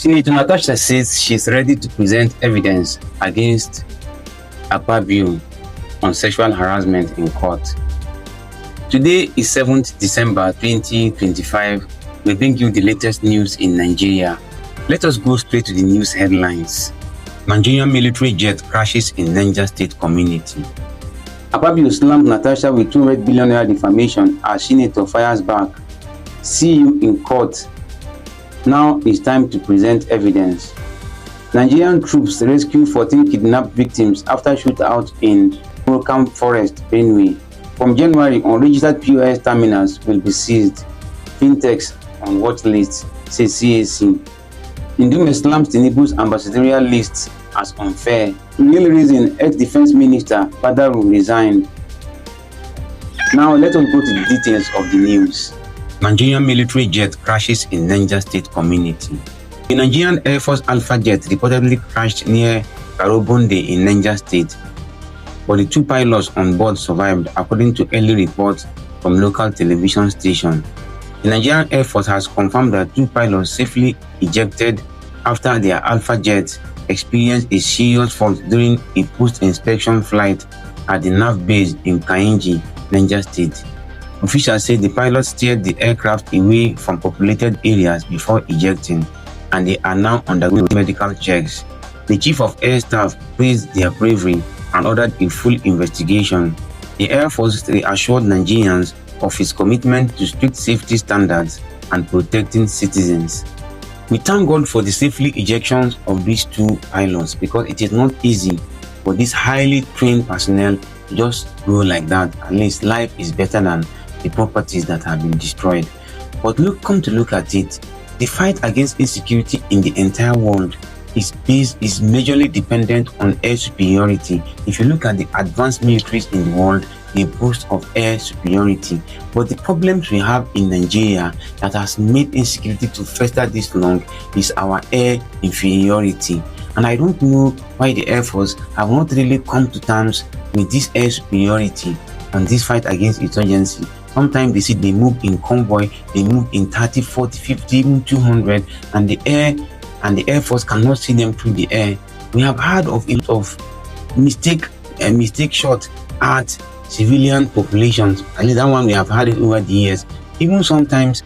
Senator Natasha says she's ready to present evidence against Akpabio on sexual harassment in court. Today is 7th December 2025. We bring you the latest news in Nigeria. Let us go straight to the news headlines. Nigerian military jet crashes in Niger State community. Akpabio slammed Natasha with 200 billion naira defamation as Senator fires back. See you in court. Now it's time to present evidence. Nigerian troops rescue 14 kidnapped victims after shootout in Orokam Forest, Benue. From January, unregistered POS terminals will be seized. Fintechs on watch list, says CAC. Ndume slams Tinubu's ambassadorial list as unfair. Real reason ex-defense minister Badaru resigned. Now let us go to the details of the news. Nigerian military jet crashes in Niger State community. The Nigerian Air Force Alpha Jet reportedly crashed near Karabonde in Niger State, but the two pilots on board survived, according to early reports from local television stations. The Nigerian Air Force has confirmed that two pilots safely ejected after their Alpha Jet experienced a serious fault during a post-inspection flight at the NAF base in Kainji, Niger State. Officials say the pilots steered the aircraft away from populated areas before ejecting, and they are now undergoing medical checks. The Chief of Air Staff praised their bravery and ordered a full investigation. The Air Force reassured Nigerians of its commitment to strict safety standards and protecting citizens. We thank God for the safely ejections of these two pilots, because it is not easy for these highly trained personnel to just go like that. At least life is better than the properties that have been destroyed. But come to look at it, the fight against insecurity in the entire world is majorly dependent on air superiority. If you look at the advanced militaries in the world, they boast of air superiority. But the problems we have in Nigeria that has made insecurity to fester this long is our air inferiority. And I don't know why the Air Force have not really come to terms with this air superiority on this fight against insurgency. Sometimes they see they move in convoy, they move in 30, 40, 50, even 200, and the Air Force cannot see them through the air. We have heard of a lot of mistake shot at civilian populations. At least that one we have had it over the years. Even sometimes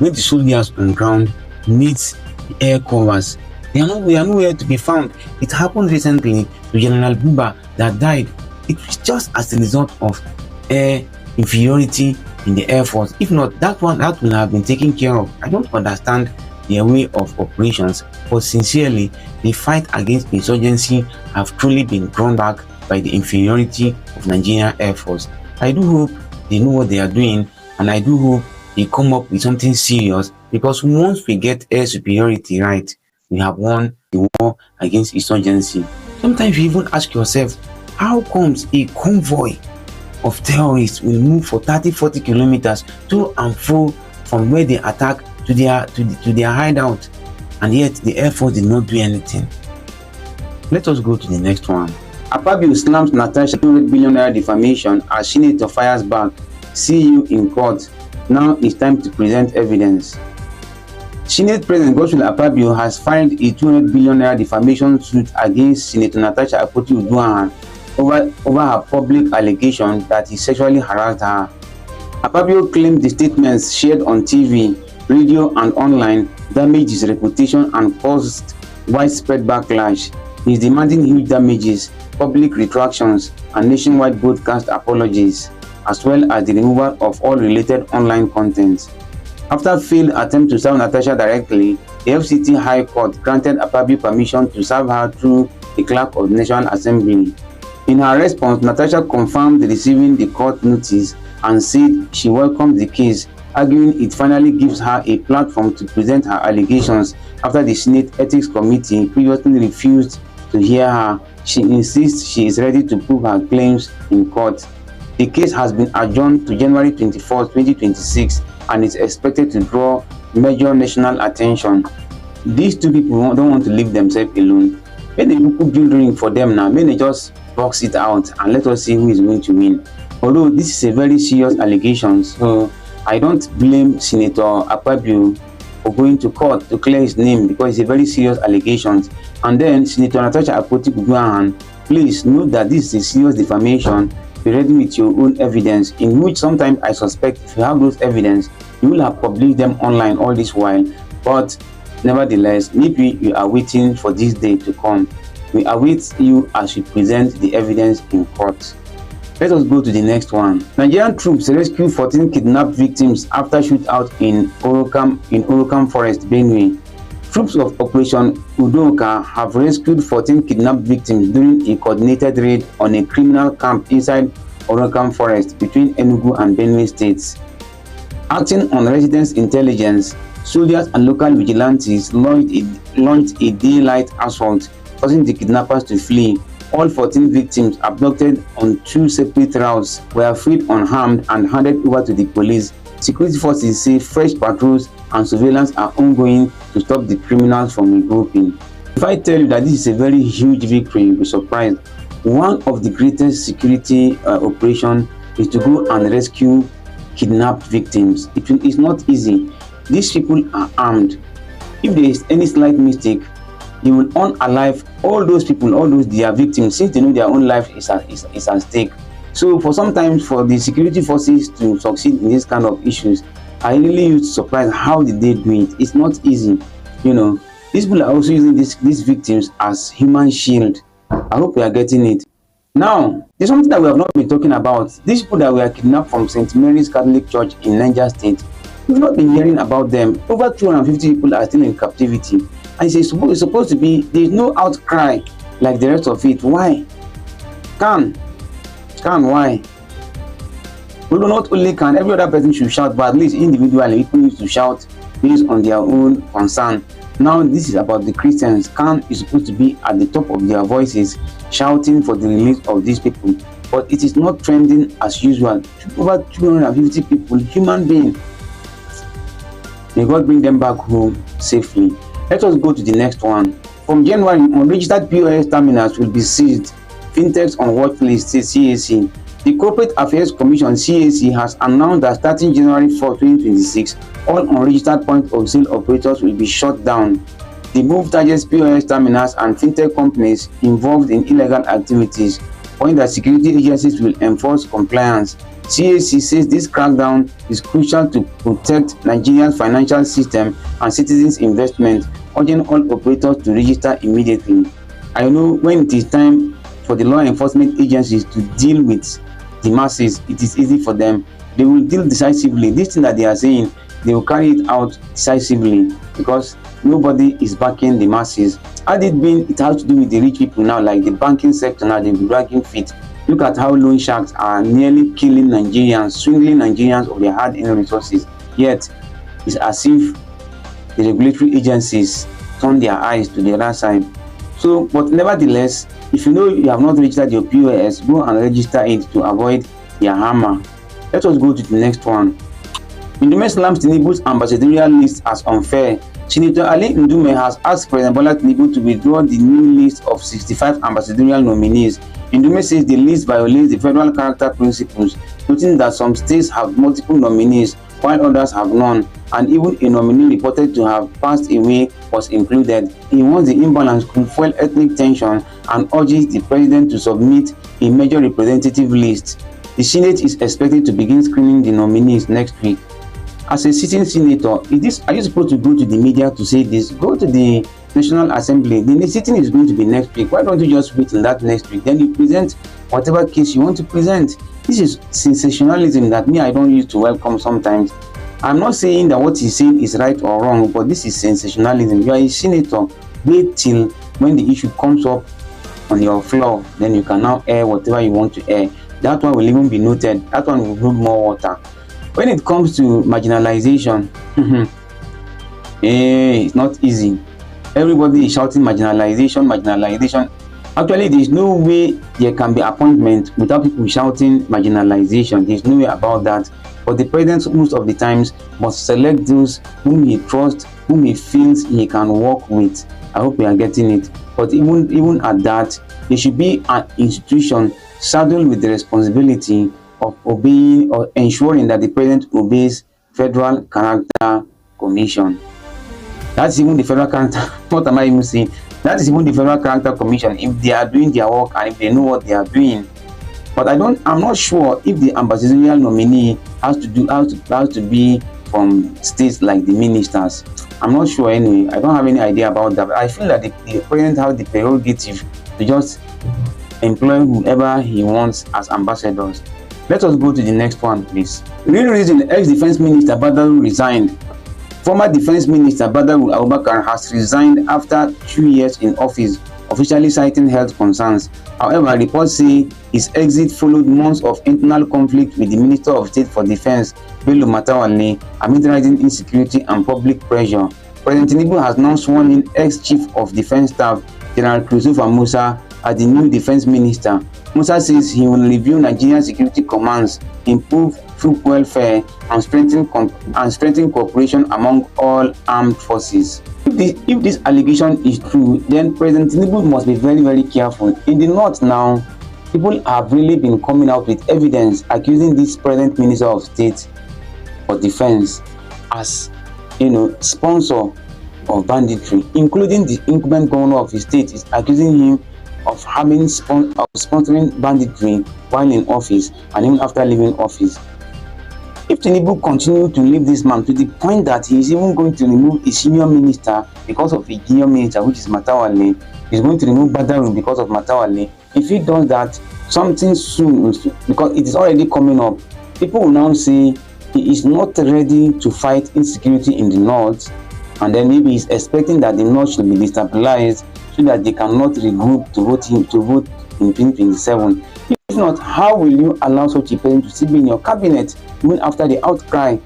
when the soldiers on ground needs the air covers, they are nowhere to be found. It happened recently to General Buba that died. It was just as a result of air inferiority in the Air Force. If not, that will have been taken care of. I don't understand their way of operations, but sincerely, the fight against insurgency have truly been drawn back by the inferiority of Nigerian Air Force. I do hope they know what they are doing, and I do hope they come up with something serious, because once we get air superiority right, we have won the war against insurgency. Sometimes you even ask yourself, how comes a convoy of terrorists will move for 30-40 kilometers to and fro from where they attack to their hideout, and yet the Air Force did not do anything? Let us go to the next one. Akpabio slams Natasha 200 billion naira defamation as Senator fires back. See you in court. Now it's time to present evidence. Senate President Akpabio has filed a 200 billion naira defamation suit against Senator Natasha over her public allegation that he sexually harassed her. Akpabio claimed the statements shared on TV, radio, and online damaged his reputation and caused widespread backlash. He is demanding huge damages, public retractions, and nationwide broadcast apologies, as well as the removal of all related online content. After failed attempt to serve Natasha directly, the FCT High Court granted Akpabio permission to serve her through the Clerk of the National Assembly. In her response, Natasha confirmed receiving the court notice and said she welcomed the case, arguing it finally gives her a platform to present her allegations after the Senate Ethics Committee previously refused to hear her. She insists she is ready to prove her claims in court. The case has been adjourned to January 24, 2026 and is expected to draw major national attention. These two people don't want to leave themselves alone. When they put building for them now, when they just box it out and let us see who is going to win. Although this is a very serious allegation, so I don't blame Senator Akpabio for going to court to clear his name because it's a very serious allegations. And then Senator Natasha please note that this is a serious defamation. Be ready with your own evidence, in which sometimes I suspect if you have those evidence, you will have published them online all this while. But nevertheless, maybe you are waiting for this day to come. We await you as you present the evidence in court. Let us go to the next one. Nigerian troops rescue 14 kidnapped victims after shootout in Orokam Forest, Benue. Troops of Operation Udoka have rescued 14 kidnapped victims during a coordinated raid on a criminal camp inside Orokam Forest between Enugu and Benue states. Acting on residents' intelligence, soldiers and local vigilantes launched a daylight assault, forcing the kidnappers to flee. All 14 victims, abducted on 2 separate routes, were freed unharmed and handed over to the police. Security forces say fresh patrols and surveillance are ongoing to stop the criminals from regrouping. If I tell you that this is a very huge victory, you'll be surprised. One of the greatest security operations is to go and rescue kidnapped victims. It's not easy. These people are armed. If there is any slight mistake, they will unalive all those people, all those their victims, since they know their own life is at stake. So for sometimes for the security forces to succeed in this kind of issues, I really used to surprise how did they do it. It's not easy. You know, these people are also using these victims as human shield. I hope you are getting it. Now, there's something that we have not been talking about. These people that were kidnapped from St. Mary's Catholic Church in Niger State, we've not been hearing about them. Over 250 people are still in captivity. And it's supposed to be, there's no outcry like the rest of it. Why? Why? Well, not only can every other person should shout, but at least individually people need to shout based on their own concern. Now this is about the Christians. Can is supposed to be at the top of their voices, shouting for the release of these people, but it is not trending as usual. Over 250 people, human beings. May God bring them back home safely. Let us go to the next one. From January, unregistered POS terminals will be seized. Fintechs on watch list, says CAC. The Corporate Affairs Commission (CAC) has announced that starting January 4, 2026, all unregistered point of sale operators will be shut down. The move targets POS terminals and fintech companies involved in illegal activities, pointing that security agencies will enforce compliance. CAC says this crackdown is crucial to protect Nigeria's financial system and citizens' investment, urging all operators to register immediately. I know when it is time for the law enforcement agencies to deal with the masses, it is easy for them. They will deal decisively. This thing that they are saying, they will carry it out decisively because nobody is backing the masses. Had it been, it has to do with the rich people now, like the banking sector now, they'll be dragging feet. Look at how loan sharks are nearly killing Nigerians, swindling Nigerians of their hard-earned resources. Yet, it's as if the regulatory agencies turn their eyes to the other side. So, but nevertheless, if you know you have not registered your POS, go and register it to avoid their hammer. Let us go to the next one. Ndume slams Tinubu's ambassadorial list as unfair. Senator Ndume has asked President Bola Tinubu to withdraw the new list of 65 ambassadorial nominees. Ndume says the list violates the federal character principles, noting that some states have multiple nominees while others have none, and even a nominee reported to have passed away was included. He wants the imbalance could fuel ethnic tension and urges the president to submit a major representative list. The Senate is expected to begin screening the nominees next week. As a sitting senator, are you supposed to go to the media to say this? Go to the National Assembly. The sitting is going to be next week. Why don't you just wait until that next week? Then you present whatever case you want to present. This is sensationalism that I don't use to welcome sometimes. I'm not saying that what he's saying is right or wrong, but this is sensationalism. You are a senator. Wait till when the issue comes up on your floor, then you can now air whatever you want to air. That one will even be noted. That one will hold more water. When it comes to marginalization, it's not easy. Everybody is shouting marginalization. Actually, there is no way there can be appointment without people shouting marginalization. There is no way about that. But the president most of the times must select those whom he trusts, whom he feels he can work with. I hope we are getting it. But even at that, there should be an institution saddled with the responsibility of obeying or ensuring that the president obeys Federal Character Commission. That's even the Federal Character. What am I even saying? That is even the Federal Character Commission, if they are doing their work and if they know what they are doing. But I'm not sure if the ambassadorial nominee has to be from states like the ministers. I'm not sure anyway. I don't have any idea about that. But I feel that the president has the prerogative to just employ whoever he wants as ambassadors. Let us go to the next one, please. Real reason: ex-defense minister Badaru resigned. Former Defense Minister Badaru Abubakar has resigned after 2 years in office, officially citing health concerns. However, reports say his exit followed months of internal conflict with the Minister of State for Defense, Bello Matawalle, amid rising insecurity and public pressure. President Tinubu has now sworn in ex-Chief of Defense Staff, General Christopher Musa, as the new Defense Minister. Musa says he will review Nigerian security commands, improve troop welfare, and strengthen cooperation among all armed forces. If this allegation is true, then President Tinubu must be very, very careful. In the north now, people have really been coming out with evidence accusing this present Minister of State for Defense as, sponsor of banditry, including the incumbent governor of his state is accusing him of sponsoring banditry while in office and even after leaving office. If Tinubu continues to leave this man to the point that he is even going to remove a senior minister because of a junior minister, which is Matawalle, he's going to remove Badaru because of Matawalle. If he does that, something soon, because it is already coming up, people will now say he is not ready to fight insecurity in the north, and then maybe he's expecting that the north should be destabilized so that they cannot regroup to vote in 2027. If not, how will you allow such a person to still be in your cabinet even after the outcry?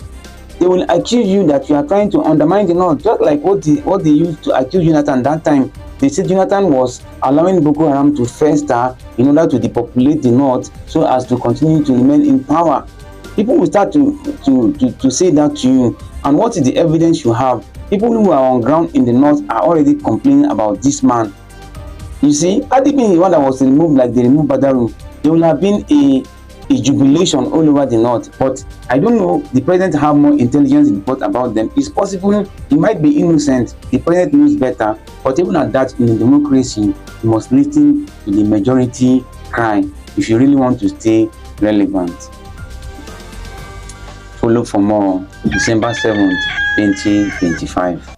They will accuse you that you are trying to undermine the north, just like what they used to accuse Jonathan that time. They said Jonathan was allowing Boko Haram to fester in order to depopulate the north so as to continue to remain in power. People will start to say that to you. And what is the evidence you have? People who are on ground in the north are already complaining about this man. You see, had it been the one that was removed like they removed Badaru, there will have been a jubilation all over the north. But I don't know, the president have more intelligence report about them. It's possible he might be innocent. The president knows better. But even at that, in a democracy, you must listen to the majority cry if you really want to stay relevant. Follow for more. December 7th, 2025.